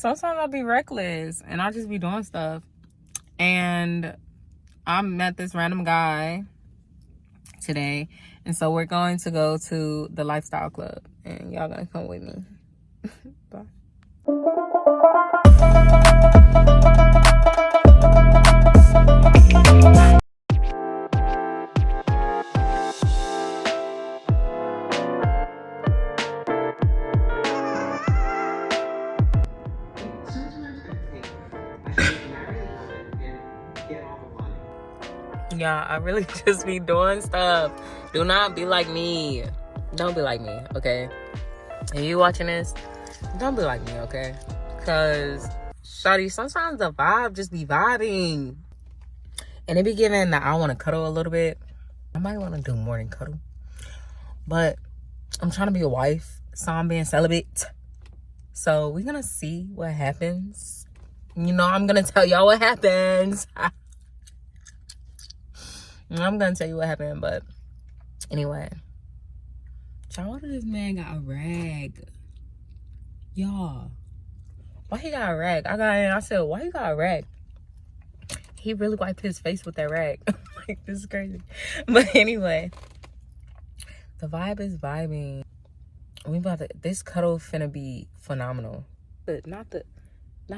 Sometimes I'll be reckless and I'll just be doing stuff. And I met this random guy today. And so we're going to go to the lifestyle club. And y'all gonna come with me. Bye. Yeah, I really just be doing stuff. Do not be like me. Don't be like me, okay? If you watching this, don't be like me, okay? Because, shawty, sometimes the vibe just be vibing. And it be giving that I want to cuddle a little bit. I might want to do more than cuddle. But I'm trying to be a wife, so I'm being celibate. So we're going to see what happens. You know, I'm going to tell y'all what happens. I'm gonna tell you what happened, but anyway. Y'all, what if this man got a rag? Y'all, why he got a rag? I got in, I said, why you got a rag? He really wiped his face with that rag. Like, this is crazy. But anyway, the vibe is vibing. This cuddle finna be phenomenal. But not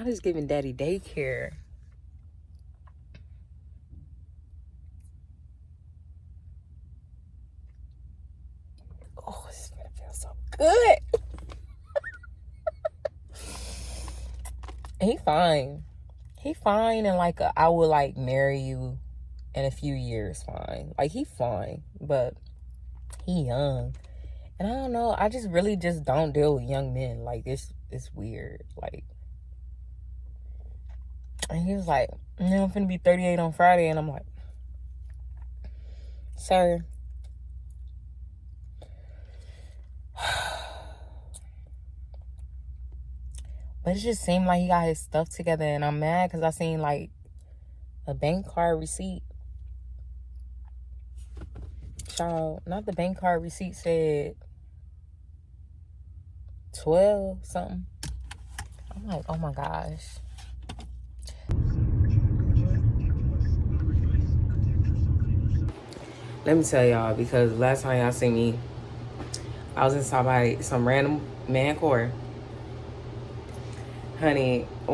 just giving daddy daycare. Oh, this is gonna feel so good. He fine. He fine, and like I would like marry you in a few years. Fine. Like he fine, but he young, and I don't know. I just really just don't deal with young men. Like it's weird. Like, and he was like, "I'm finna be 38 on Friday," and I'm like, "Sir." But it just seemed like he got his stuff together, and I'm mad because I seen like a bank card receipt. Child, not the bank card receipt said 12 something. I'm like, oh my gosh. Let me tell y'all, because last time y'all seen me, I was inside by some random man car. Honey, I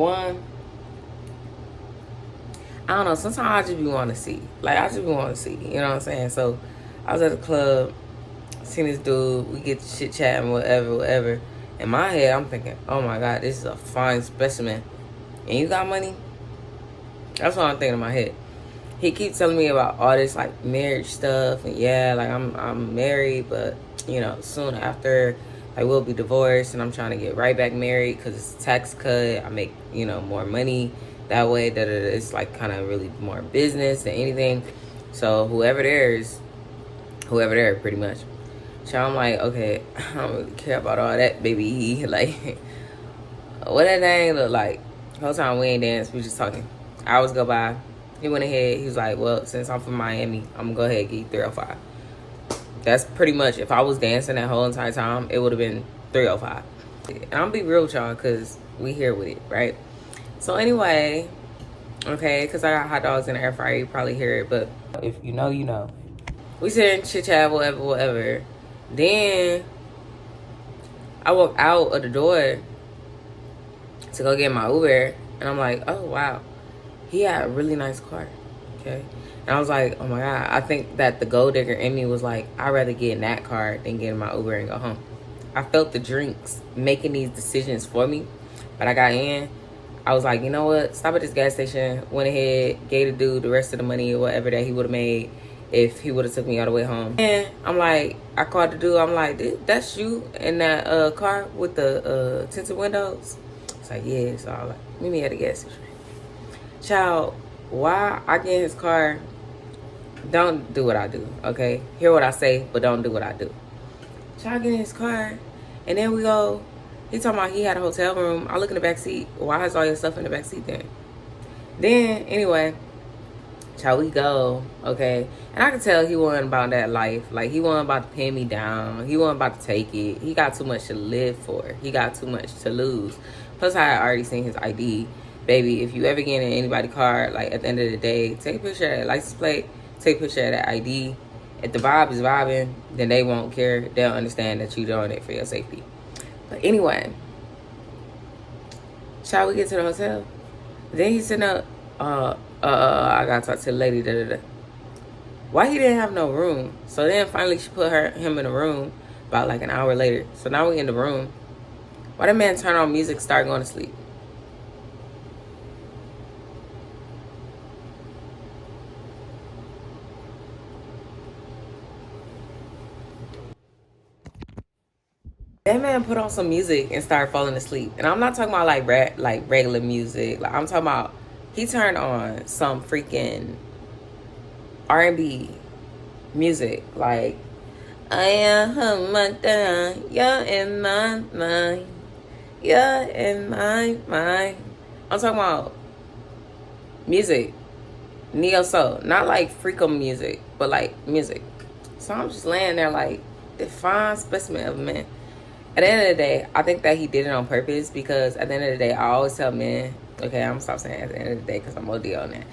don't know, sometimes I just be wanting to see. Like, I just be wanting to see, you know what I'm saying? So, I was at the club, seen this dude, we get to chit-chatting, whatever. In my head, I'm thinking, oh my God, this is a fine specimen. And you got money? That's what I'm thinking in my head. He keeps telling me about all this, like, marriage stuff. And yeah, like, I'm married, but, you know, soon after, I will be divorced, and I'm trying to get right back married because it's a tax cut. I make, you know, more money that way. It's like kind of really more business than anything. So whoever there, pretty much. So I'm like, okay, I don't really care about all that, baby. Like, what that thing look like? The whole time we ain't danced, we just talking. Hours go by. He went ahead. He was like, well, since I'm from Miami, I'm gonna go ahead and get you 305. That's pretty much, if I was dancing that whole entire time, it would have been 305. And I'm gonna be real with y'all, because we here with it, right? So anyway, okay, because I got hot dogs in the air fryer, you probably hear it, but if you know, you know. We sit and chit-chat, whatever. Then I walk out of the door to go get my Uber, and I'm like, oh, wow. He had a really nice car, okay? And I was like, oh my God, I think that the gold digger in me was like, I'd rather get in that car than get in my Uber and go home. I felt the drinks making these decisions for me. But I got in, I was like, you know what? Stop at this gas station, went ahead, gave the dude the rest of the money or whatever that he would have made if he would have took me all the way home. And I'm like, I called the dude, I'm like, that's you in that car with the tinted windows? It's like, yeah. So I was like, meet me at the gas station. Child, why I get in his car? Don't do what I do, okay? Hear what I say, but don't do what I do. Child, get in his car, and then we go. He talking about he had a hotel room. I look in the back seat. Why is all your stuff in the back seat then? Then, anyway, child, we go, okay? And I could tell he wasn't about that life. Like, he wasn't about to pin me down. He wasn't about to take it. He got too much to live for. He got too much to lose. Plus, I had already seen his ID. Baby, if you ever get in anybody's car, like at the end of the day, take a picture of that license plate, take a picture of that ID. If the vibe is vibing, then they won't care. They'll understand that you're doing it for your safety. But anyway, shall we get to the hotel? Then he sent up, I gotta talk to the lady, da da da. Why he didn't have no room? So then finally she put him in a room about like an hour later. So now we in the room. Why the man turn on music, start going to sleep? That man put on some music and started falling asleep. And I'm not talking about like regular music. Like I'm talking about he turned on some freaking R&B music. Like I am you're in my mind. You're in my mind. I'm talking about music. Neo soul. Not like freakum music, but like music. So I'm just laying there like the fine specimen of a man. At the end of the day, I think that he did it on purpose because at the end of the day, I always tell men, okay, I'm gonna stop saying at the end of the day because I'm OD on that.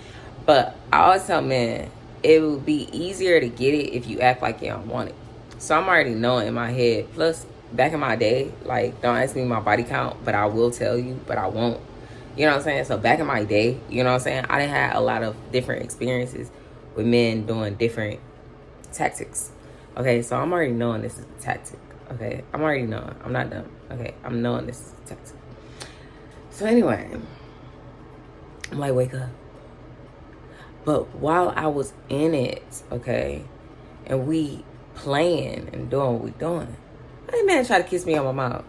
But I always tell men it would be easier to get it if you act like you don't want it. So I'm already knowing in my head. Plus, back in my day, like, don't ask me my body count, but I will tell you, but I won't. You know what I'm saying? So back in my day, you know what I'm saying? I didn't have a lot of different experiences with men doing different tactics. Okay, so I'm already knowing this is a tactic. Okay, I'm already knowing. I'm not dumb. Okay, I'm knowing this is a tactic. So anyway, I'm like, wake up. But while I was in it, okay, and we playing and doing what we doing, that man try to kiss me on my mouth.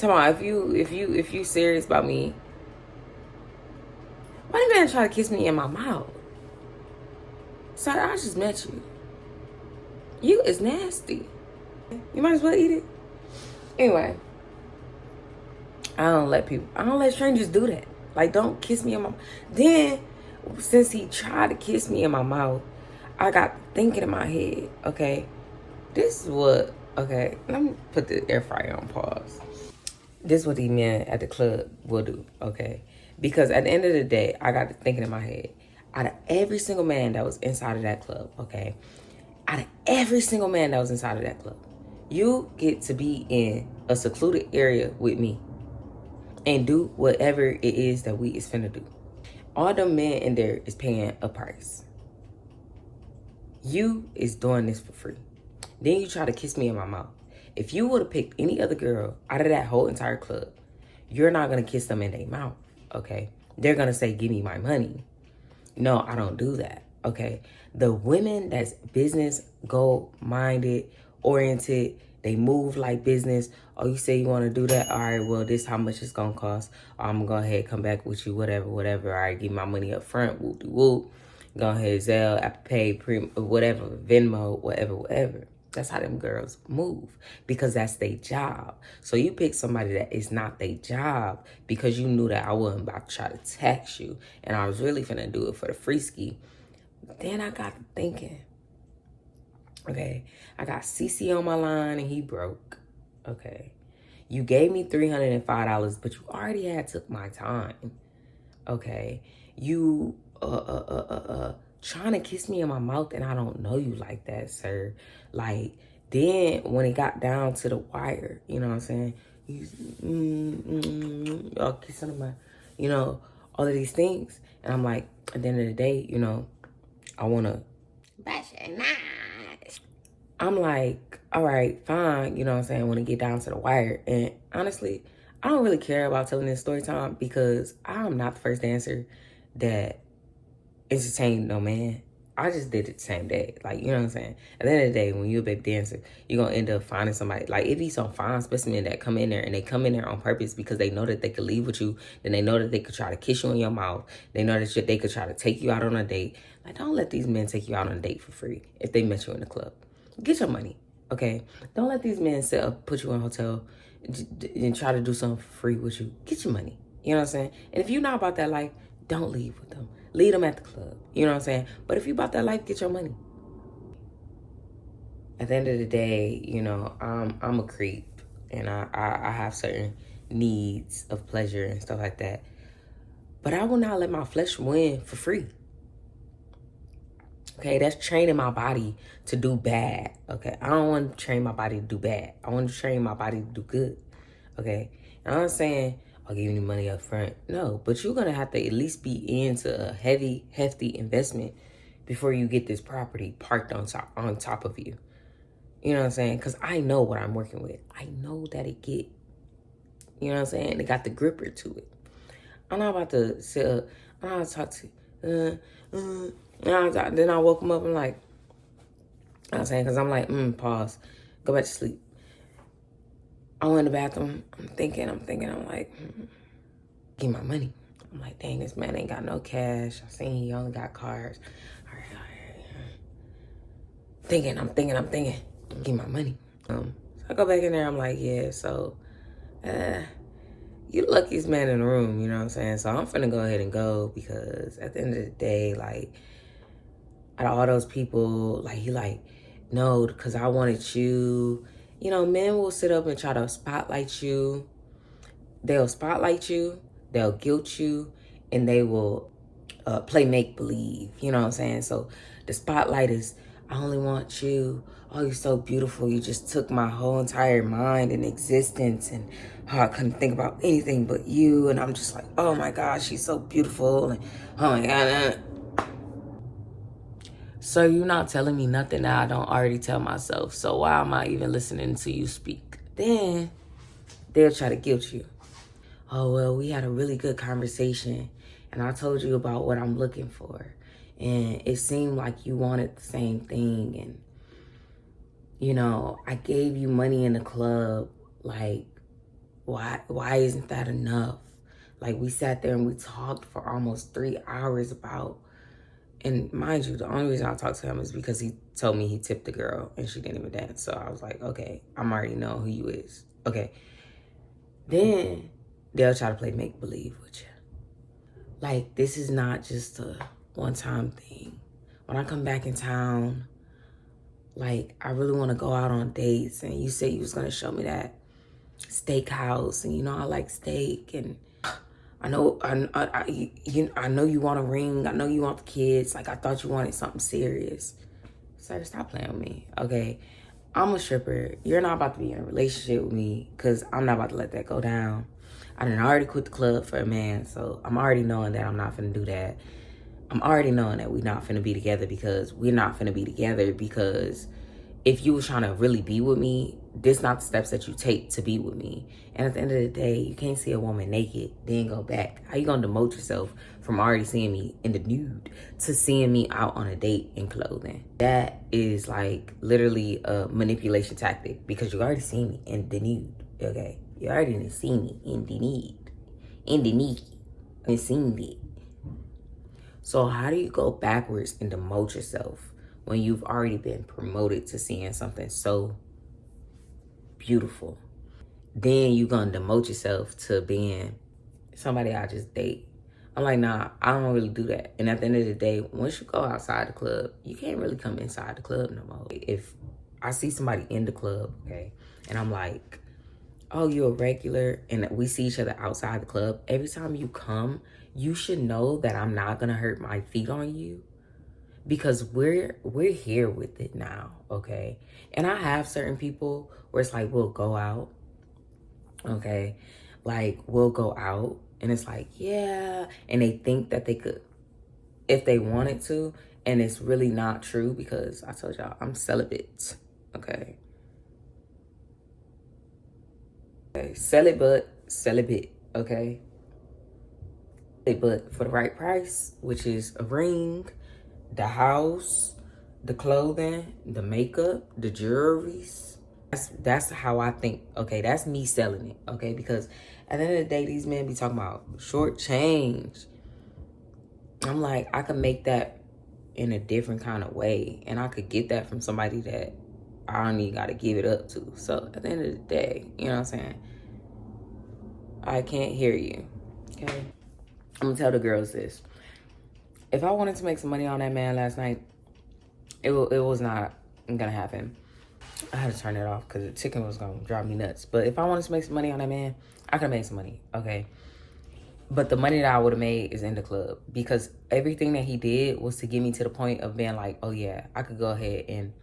Come on, if you serious about me, why did man try to kiss me in my mouth? Sorry, I just met you. You is nasty. You might as well eat it. Anyway, I don't let strangers do that. Like, don't kiss me in my mouth. Then, since he tried to kiss me in my mouth, I got thinking in my head, okay, this is what, okay, let me put the air fryer on pause. This is what these men at the club will do, okay? Because at the end of the day, I got thinking in my head, out of every single man that was inside of that club, okay? Out of every single man that was inside of that club, you get to be in a secluded area with me and do whatever it is that we is finna do. All the men in there is paying a price. You is doing this for free. Then you try to kiss me in my mouth. If you would have picked any other girl out of that whole entire club, you're not going to kiss them in their mouth, okay? They're going to say, give me my money. No, I don't do that, okay? The women that's business, goal-minded, oriented, they move like business. Oh, you say you want to do that? All right, well, this how much it's going to cost. I'm going to go ahead come back with you, whatever. All right, give my money up front, whoop-de-whoop. Go ahead, Zelle, Apple Pay, whatever, Venmo, whatever. That's how them girls move because that's their job. So you pick somebody that is not their job because you knew that I wasn't about to try to tax you and I was really finna do it for the free ski. Then I got thinking, okay, I got CC on my line and he broke, okay. You gave me $305, but you already had took my time, okay. You, trying to kiss me in my mouth and I don't know you like that, sir. Like, then when it got down to the wire, you know what I'm saying? You, y'all kissing my, you know, all of these things. And I'm like, at the end of the day, you know, I want to, I'm like, all right, fine, you know what I'm saying, when it get down to the wire. And honestly, I don't really care about telling this story time because I'm not the first dancer that entertain no man. I just did it the same day. Like, you know what I'm saying? At the end of the day, when you're a baby dancer, you're going to end up finding somebody. Like, it be some fine specimen that come in there and they come in there on purpose because they know that they could leave with you. Then they know that they could try to kiss you in your mouth. They know that they could try to take you out on a date. Like, don't let these men take you out on a date for free if they met you in the club. Get your money, okay? Don't let these men set up, put you in a hotel and try to do something for free with you. Get your money. You know what I'm saying? And if you're not about that life, don't leave with them. Leave them at the club. You know what I'm saying? But if you about that life, get your money. At the end of the day, you know, I'm a creep. And I have certain needs of pleasure and stuff like that. But I will not let my flesh win for free. Okay, that's training my body to do bad. Okay, I don't want to train my body to do bad. I want to train my body to do good. Okay, and I'm not saying I'll give you money up front. No, but you're gonna have to at least be into a heavy, hefty investment before you get this property parked on top of you. You know what I'm saying? Because I know what I'm working with. I know that it get, you know what I'm saying? It got the gripper to it. I'm not about to sit up. I'm not about to talk to then I woke him up. I'm like, I'm saying, because I'm like, pause. Go back to sleep. I went in the bathroom. I'm thinking. I'm like, give my money. I'm like, dang, this man ain't got no cash. I seen he only got cards. All right. I'm thinking. Give my money. So I go back in there. I'm like, yeah, so, you the luckiest man in the room, you know what I'm saying? So I'm finna go ahead and go, because at the end of the day, like, out of all those people, like, he like, no, because I wanted you. You know, men will sit up and try to spotlight you. They'll spotlight you, they'll guilt you, and they will play make-believe, you know what I'm saying? So the spotlight is, I only want you. Oh, you're so beautiful. You just took my whole entire mind and existence, and how I couldn't think about anything but you. And I'm just like, oh my gosh, she's so beautiful. And oh my God. So you're not telling me nothing that I don't already tell myself. So why am I even listening to you speak? Then they'll try to guilt you. Oh, well, we had a really good conversation, and I told you about what I'm looking for. And it seemed like you wanted the same thing. And, you know, I gave you money in the club. Like, why isn't that enough? Like, we sat there and we talked for almost 3 hours about, and mind you, the only reason I talked to him is because he told me he tipped the girl and she didn't even dance. So I was like, okay, I'm already know who you is. Okay. Then they'll try to play make-believe with you. Like, this is not just a one-time thing. When I come back in town, like, I really want to go out on dates, and you said you was going to show me that steakhouse, and you know I like steak, and I know you want a ring. I know you want the kids. Like, I thought you wanted something serious. Sir, stop playing with me, okay? I'm a stripper. You're not about to be in a relationship with me, because I'm not about to let that go down. I done already quit the club for a man, so I'm already knowing that I'm not finna do that. I'm already knowing that we're not finna be together, because we're not finna be together because if you was trying to really be with me, this not the steps that you take to be with me. And at the end of the day, you can't see a woman naked, then go back. How you gonna demote yourself from already seeing me in the nude to seeing me out on a date in clothing? That is like literally a manipulation tactic, because you already seen me in the nude, okay? You already didn't see me in the nude, and seen it. So how do you go backwards and demote yourself when you've already been promoted to seeing something so beautiful? Then you're gonna demote yourself to being somebody I just date. I'm like, nah, I don't really do that. And at the end of the day, once you go outside the club, you can't really come inside the club no more. If I see somebody in the club, okay, and I'm like, oh, you're a regular, and we see each other outside the club, every time you come, you should know that I'm not gonna hurt my feet on you, because we're here with it now, okay? And I have certain people where it's like, we'll go out, okay? Like, we'll go out, and it's like, yeah, and they think that they could, if they wanted to, and it's really not true, because I told y'all, I'm celibate, okay? Celibate, okay? But for the right price, which is a ring, the house, the clothing, the makeup, the jewelries. That's how I think, okay? That's me selling it, okay? Because at the end of the day, these men be talking about short change. I'm like, I could make that in a different kind of way, and I could get that from somebody that I don't even got to give it up to. So at the end of the day, you know what I'm saying? I can't hear you, okay? I'm gonna tell the girls this. If I wanted to make some money on that man last night, it was not gonna happen. I had to turn it off because the chicken was going to drive me nuts. But if I wanted to make some money on that man, I could have made some money, okay? But the money that I would have made is in the club, because everything that he did was to get me to the point of being like, oh yeah, I could go ahead and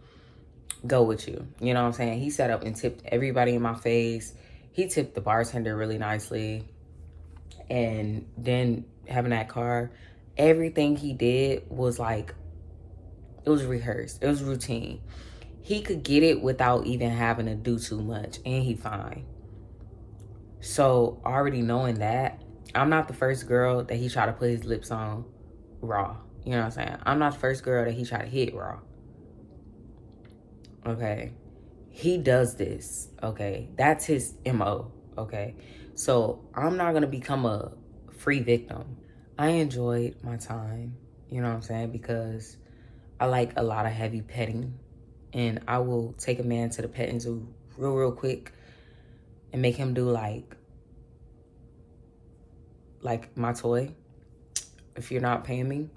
go with you. You know what I'm saying? He sat up and tipped everybody in my face. He tipped the bartender really nicely. And then having that car, everything he did was like, it was rehearsed. It was routine. He could get it without even having to do too much, and he fine. So already knowing that, I'm not the first girl that he tried to put his lips on raw. You know what I'm saying? I'm not the first girl that he tried to hit raw. Okay? He does this. Okay? That's his MO. Okay? So I'm not going to become a free victim. I enjoyed my time. You know what I'm saying? Because I like a lot of heavy petting. And I will take a man to the petting zoo real quick and make him do like my toy. If you're not paying me,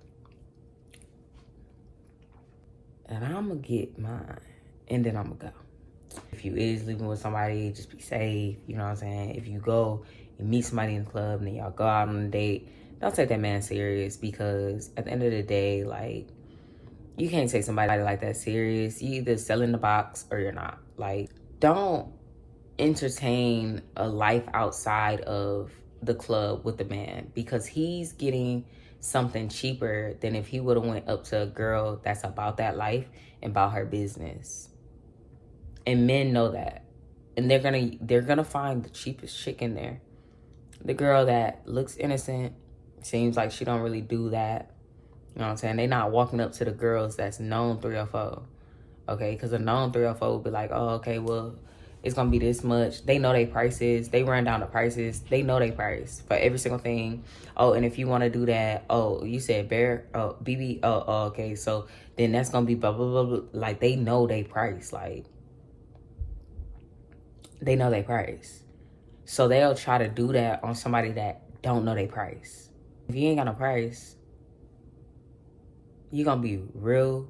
and I'm gonna get mine, and then I'm gonna go. If you is living with somebody, just be safe. You know what I'm saying? If you go and meet somebody in the club and then y'all go out on a date, don't take that man serious, because at the end of the day, like, you can't take somebody like that serious. You either selling the box or you're not. Like, don't entertain a life outside of the club with the man, because he's getting something cheaper than if he would have went up to a girl that's about that life and about her business. And men know that. And they're gonna find the cheapest chick in there. The girl that looks innocent, seems like she don't really do that. You know what I'm saying? They not walking up to the girls that's known 304. Okay, because a known 304 would be like, oh, okay, well, it's gonna be this much. They know their prices. They run down the prices. They know their price for every single thing. Oh, and if you want to do that, oh, you said bear, oh, BB, oh, okay, so then that's gonna be blah blah blah blah. Like, they know their price. Like, they know their price, so they'll try to do that on somebody that don't know their price. If you ain't got no price, you're gonna be real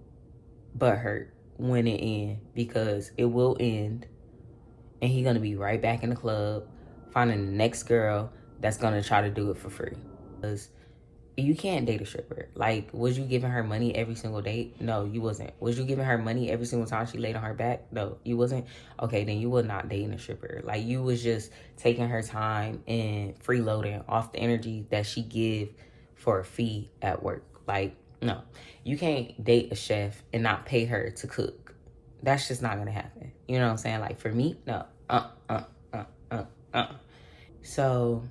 butthurt when it ends, because it will end. And he's gonna be right back in the club, finding the next girl that's gonna try to do it for free. Because you can't date a stripper. Like, was you giving her money every single date? No, you wasn't. Was you giving her money every single time she laid on her back? No, you wasn't. Okay, then you were not dating a stripper. Like, you was just taking her time and freeloading off the energy that she give for a fee at work. Like, no, you can't date a chef and not pay her to cook. That's just not gonna happen. You know what I'm saying? Like, for me, no. So,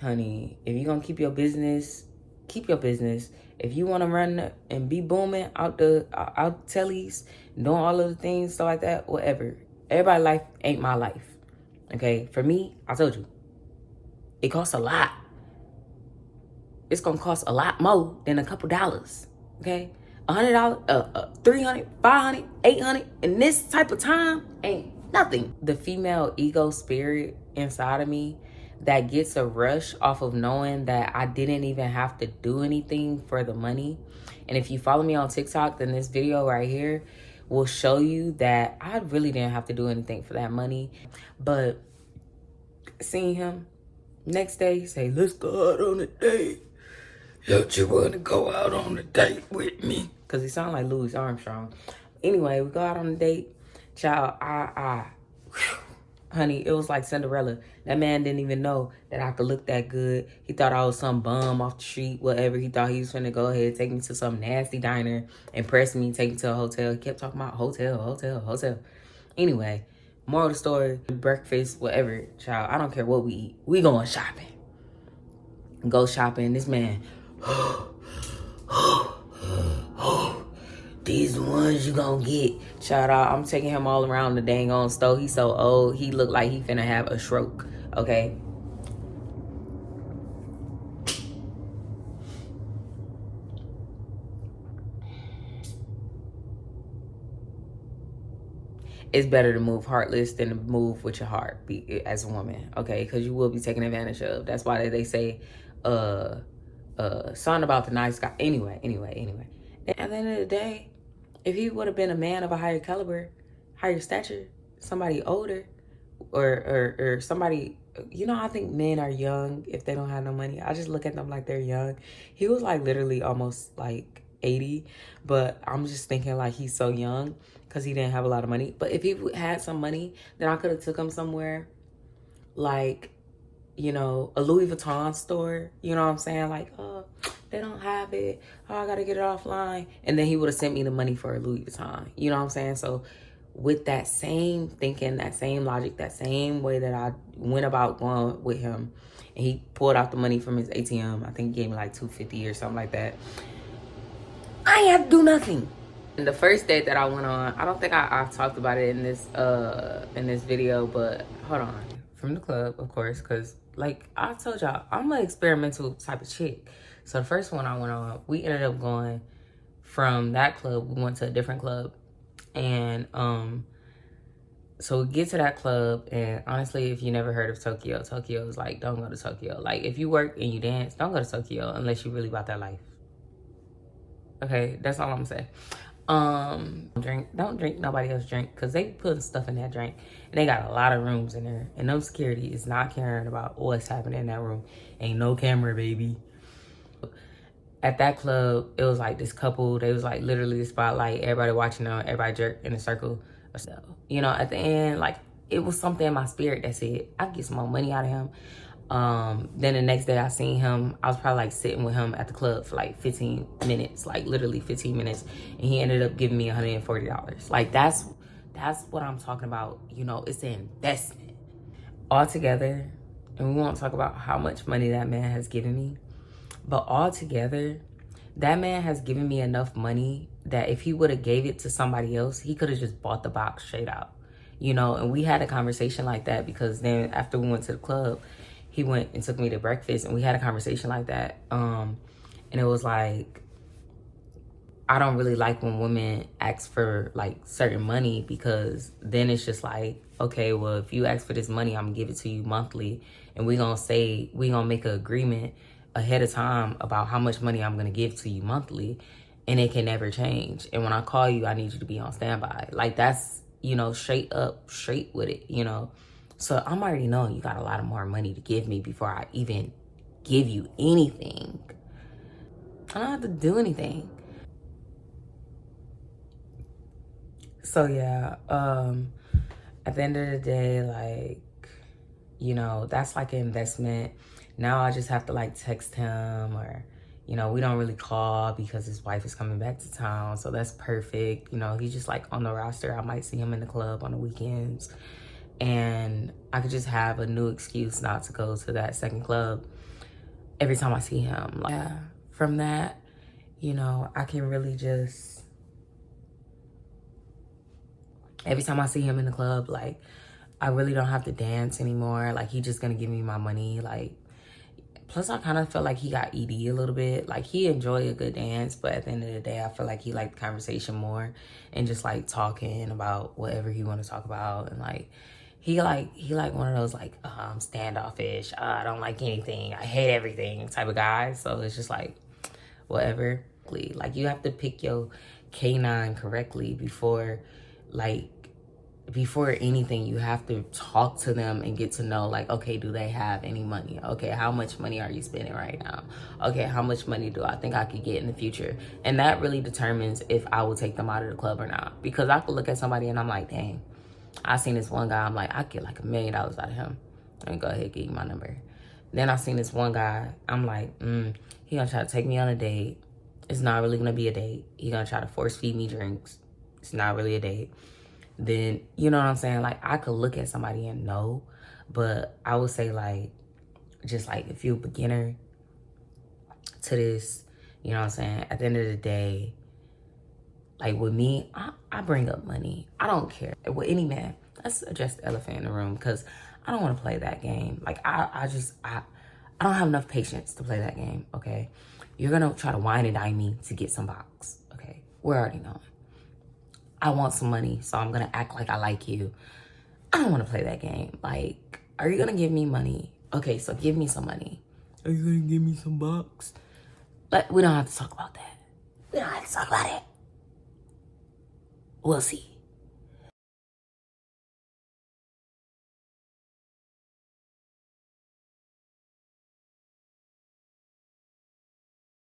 honey, if you're gonna keep your business, keep your business. If you wanna run and be booming out tellies, doing all of the things, stuff like that, whatever. Everybody's life ain't my life. Okay? For me, I told you, it costs a lot. It's gonna cost a lot more than a couple dollars. Okay? $100, $300, $500, $800 in this type of time ain't nothing. The female ego spirit inside of me that gets a rush off of knowing that I didn't even have to do anything for the money. And if you follow me on TikTok, then this video right here will show you that I really didn't have to do anything for that money. But seeing him next day say, let's go out on a date. Don't you want to go out on a date with me? Because he sounded like Louis Armstrong. Anyway, we go out on a date. Child, honey, it was like Cinderella. That man didn't even know that I could look that good. He thought I was some bum off the street, whatever. He thought he was finna go ahead, take me to some nasty diner, impress me, take me to a hotel. He kept talking about hotel. Anyway, moral of the story, breakfast, whatever. Child, I don't care what we eat. We going shopping. Go shopping. This man... These the ones you gonna get. Shout out, I'm taking him all around the dang on stove. He's so old, he look like he finna have a stroke, okay? It's better to move heartless than to move with your heart as a woman, okay? Because you will be taken advantage of. That's why they say, something about the nice guy. Anyway. At the end of the day, if he would have been a man of a higher caliber, higher stature, somebody older, or somebody, you know, I think men are young if they don't have no money. I just look at them like they're young. He was like literally almost like 80, but I'm just thinking like he's so young because he didn't have a lot of money. But if he had some money, then I could have took him somewhere like, you know, a Louis Vuitton store, you know what I'm saying? Like, oh, they don't have it. Oh, I gotta get it offline. And then he would have sent me the money for a Louis Vuitton, you know what I'm saying? So with that same thinking, that same logic, that same way that I went about going with him, and he pulled out the money from his ATM, I think he gave me like $250 or something like that, I ain't have to do nothing. And the first date that I went on, I don't think I talked about it in this video, but hold on. From the club, of course, because like I told y'all, I'm an experimental type of chick. So the first one I went on, we ended up going from that club, we went to a different club. And so we get to that club, and honestly, if you never heard of Tokyo, Tokyo is like, don't go to Tokyo. Like, if you work and you dance, don't go to Tokyo unless you really about that life. Okay, that's all I'm gonna say. Don't drink nobody else's drink, because they put stuff in that drink, and they got a lot of rooms in there, and no security is not caring about what's happening in that room. Ain't no camera, baby. At that club, it was like this couple, they was like literally the spotlight, everybody watching them, everybody jerk in a circle. So, you know, at the end, like, it was something in my spirit that said I could get some more money out of him. Then the next day I seen him, I was probably like sitting with him at the club for like 15 minutes, like literally 15 minutes. And he ended up giving me $140. Like, that's what I'm talking about. You know, it's an investment altogether. And we won't talk about how much money that man has given me, but altogether, that man has given me enough money that if he would have gave it to somebody else, he could have just bought the box straight out, you know. And we had a conversation like that, because then after we went to the club, he went and took me to breakfast, and we had a conversation like that. And it was like, I don't really like when women ask for like certain money, because then it's just like, okay, well, if you ask for this money, I'm gonna give it to you monthly, and we gonna make an agreement ahead of time about how much money I'm gonna give to you monthly, and it can never change. And when I call you, I need you to be on standby. Like, that's, you know, straight with it, you know. So I'm already knowing you got a lot of more money to give me before I even give you anything. I don't have to do anything. So yeah, at the end of the day, like, you know, that's like an investment. Now I just have to like text him, or, you know, we don't really call because his wife is coming back to town. So that's perfect. You know, he's just like on the roster. I might see him in the club on the weekends, and I could just have a new excuse not to go to that second club every time I see him. Like, yeah, from that, you know, I can really just, every time I see him in the club, like, I really don't have to dance anymore. Like, he just gonna give me my money. Like, plus I kind of feel like he got ED a little bit. Like, he enjoyed a good dance, but at the end of the day, I feel like he liked the conversation more, and just like talking about whatever he want to talk about. And like, he like one of those like, I'm standoffish, I don't like anything, I hate everything type of guy. So it's just like, whatever. Like, you have to pick your canine correctly before anything. You have to talk to them and get to know, like, okay, do they have any money? Okay, how much money are you spending right now? Okay, how much money do I think I could get in the future? And that really determines if I will take them out of the club or not. Because I could look at somebody and I'm like, dang, I seen this one guy, I'm like, I get like $1 million out of him. Let me go ahead and give you my number. Then I seen this one guy, I'm like, he gonna try to take me on a date. It's not really gonna be a date. He gonna try to force feed me drinks. It's not really a date. Then, you know what I'm saying? Like, I could look at somebody and know, but I would say, like, just like, if you're a beginner to this, you know what I'm saying? At the end of the day, like, with me, I bring up money. I don't care. With any man, let's address the elephant in the room, because I don't want to play that game. Like, I don't have enough patience to play that game, okay? You're going to try to wine and dine me to get some box, okay? We're already knowing. I want some money, so I'm gonna act like I like you. I don't want to play that game. Like, are you gonna give me money? Okay, so give me some money. Are you gonna give me some bucks? But we don't have to talk about that. We don't have to talk about it. We'll see.